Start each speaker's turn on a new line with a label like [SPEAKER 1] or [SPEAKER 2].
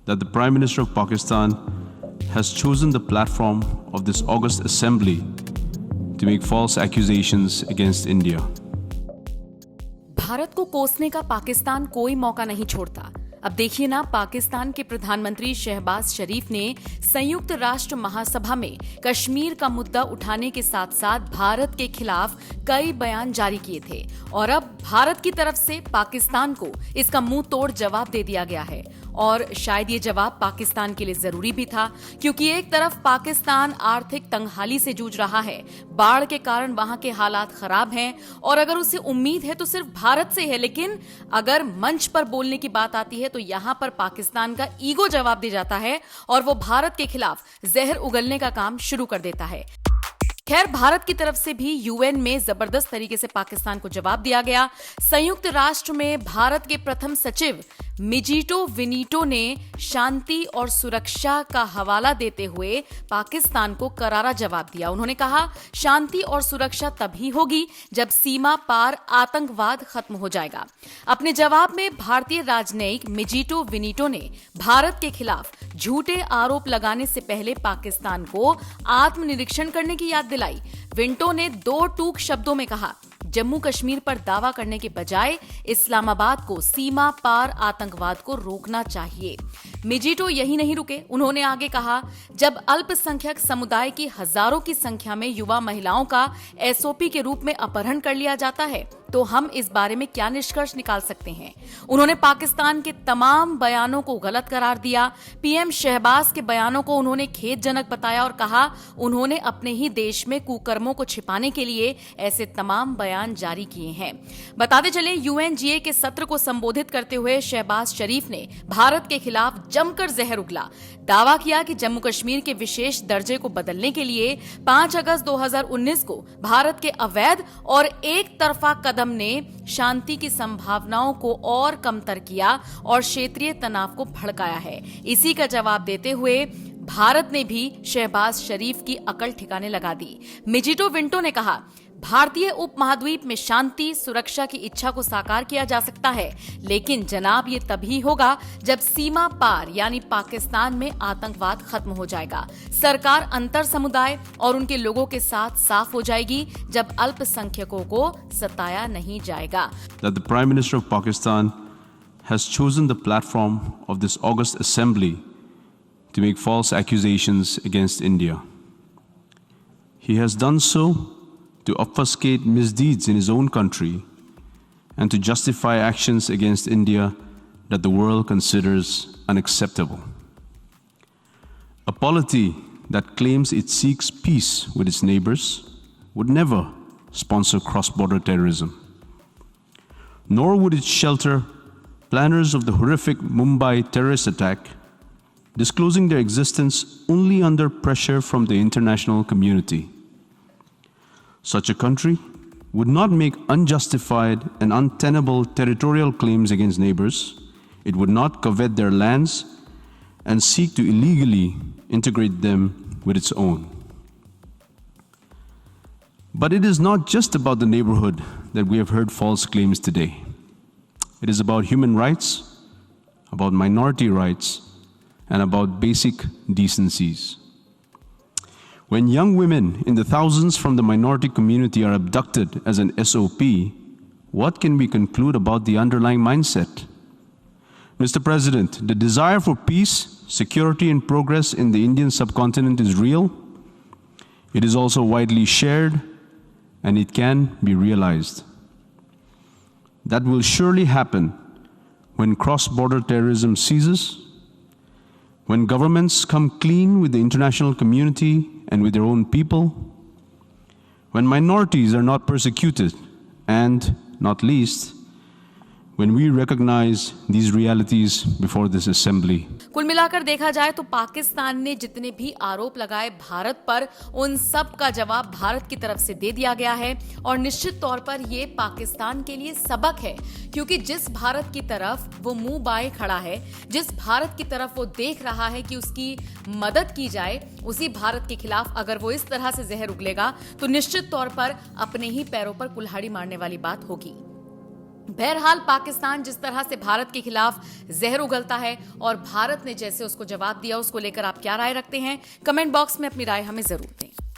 [SPEAKER 1] that the Prime Minister of Pakistan has chosen the platform of this August Assembly to make false accusations against India.
[SPEAKER 2] Bharat को कोसने का पाकिस्तान कोई मौका नहीं छोड़ता। अब देखिए ना, पाकिस्तान के प्रधानमंत्री शहबाज शरीफ ने संयुक्त राष्ट्र महासभा में कश्मीर का मुद्दा उठाने के साथ साथ भारत के खिलाफ कई बयान जारी किए थे और अब भारत की तरफ से पाकिस्तान को इसका मुंह तोड़ जवाब दे दिया गया है। और शायद ये जवाब पाकिस्तान के लिए जरूरी भी था, क्योंकि एक तरफ पाकिस्तान आर्थिक तंगहाली से जूझ रहा है, बाढ़ के कारण वहां के हालात खराब हैं और अगर उसे उम्मीद है तो सिर्फ भारत से है, लेकिन अगर मंच पर बोलने की बात आती है तो यहां पर पाकिस्तान का ईगो जवाब दे जाता है और वो भारत के खिलाफ जहर उगलने का काम शुरू कर देता है। खैर, भारत की तरफ से भी यूएन में जबरदस्त तरीके से पाकिस्तान को जवाब दिया गया। संयुक्त राष्ट्र में भारत के प्रथम सचिव मिजीटो विनीटो ने शांति और सुरक्षा का हवाला देते हुए पाकिस्तान को करारा जवाब दिया। उन्होंने कहा, शांति और सुरक्षा तभी होगी जब सीमा पार आतंकवाद खत्म हो जाएगा। अपने जवाब में भारतीय राजनयिक मिजीटो विनीटो ने भारत के खिलाफ झूठे आरोप लगाने से पहले पाकिस्तान को आत्मनिरीक्षण करने की याद दिलाई। विंटो ने दो टूक शब्दों में कहा, जम्मू कश्मीर पर दावा करने के बजाय इस्लामाबाद को सीमा पार आतंकवाद को रोकना चाहिए। मिजीटो यही नहीं रुके, उन्होंने आगे कहा, जब अल्पसंख्यक समुदाय की हजारों की संख्या में युवा महिलाओं का एसओपी के रूप में अपहरण कर लिया जाता है तो हम इस बारे में क्या निष्कर्ष निकाल सकते हैं। उन्होंने पाकिस्तान के तमाम बयानों को गलत करार दिया। पीएम शहबाज के बयानों को उन्होंने खेदजनक बताया और कहा, उन्होंने अपने ही देश में कुकर्मों को छिपाने के लिए ऐसे तमाम बयान जारी किए हैं। बताते चले, यूएनजीए के सत्र को संबोधित करते हुए शहबाज शरीफ ने भारत के खिलाफ जमकर जहर उगला। दावा किया कि जम्मू कश्मीर के विशेष दर्जे को बदलने के लिए 5 अगस्त 2019 को भारत के अवैध और एक तरफा कदम ने शांति की संभावनाओं को और कमतर किया और क्षेत्रीय तनाव को भड़काया है। इसी का जवाब देते हुए भारत ने भी शहबाज शरीफ की अकल ठिकाने लगा दी। मिजीटो विंटो ने कहा, भारतीय उपमहाद्वीप में शांति सुरक्षा की इच्छा को साकार किया जा सकता है, लेकिन जनाब ये तभी होगा जब सीमा पार यानी पाकिस्तान में आतंकवाद खत्म हो जाएगा। सरकार अंतर समुदाय और उनके लोगों के साथ साफ हो जाएगी जब अल्पसंख्यकों को सताया नहीं जाएगा।
[SPEAKER 1] That the Prime Minister of Pakistan has chosen the platform of this August Assembly to make false accusations against India. He has done so to obfuscate misdeeds in his own country and to justify actions against India that the world considers unacceptable. A polity that claims it seeks peace with its neighbors would never sponsor cross-border terrorism, nor would it shelter planners of the horrific Mumbai terrorist attack, disclosing their existence only under pressure from the international community. Such a country would not make unjustified and untenable territorial claims against neighbors. It would not covet their lands and seek to illegally integrate them with its own. But it is not just about the neighborhood that we have heard false claims today. It is about human rights, about minority rights, and about basic decencies. When young women in the thousands from the minority community are abducted as an SOP, what can we conclude about the underlying mindset? Mr. President, the desire for peace, security, and progress in the Indian subcontinent is real. It is also widely shared, and it can be realized. That will surely happen when cross-border terrorism ceases, when governments come clean with the international community and with their own people, when minorities are not persecuted, and, not least, when we recognize these realities before this assembly.
[SPEAKER 2] कुल मिलाकर देखा जाए तो पाकिस्तान ने जितने भी आरोप लगाए भारत पर, उन सब का जवाब भारत की तरफ से दे दिया गया है और निश्चित तौर पर ये पाकिस्तान के लिए सबक है, क्योंकि जिस भारत की तरफ वो मुंह बाए खड़ा है, जिस भारत की तरफ वो देख रहा है कि उसकी मदद की जाए, उसी भारत के खिलाफ अगर वो इस तरह से जहर उगलेगा तो निश्चित तौर पर अपने ही पैरों पर कुल्हाड़ी मारने वाली बात होगी। बहरहाल पाकिस्तान जिस तरह से भारत के खिलाफ जहर उगलता है और भारत ने जैसे उसको जवाब दिया, उसको लेकर आप क्या राय रखते हैं? कमेंट बॉक्स में अपनी राय हमें जरूर दें।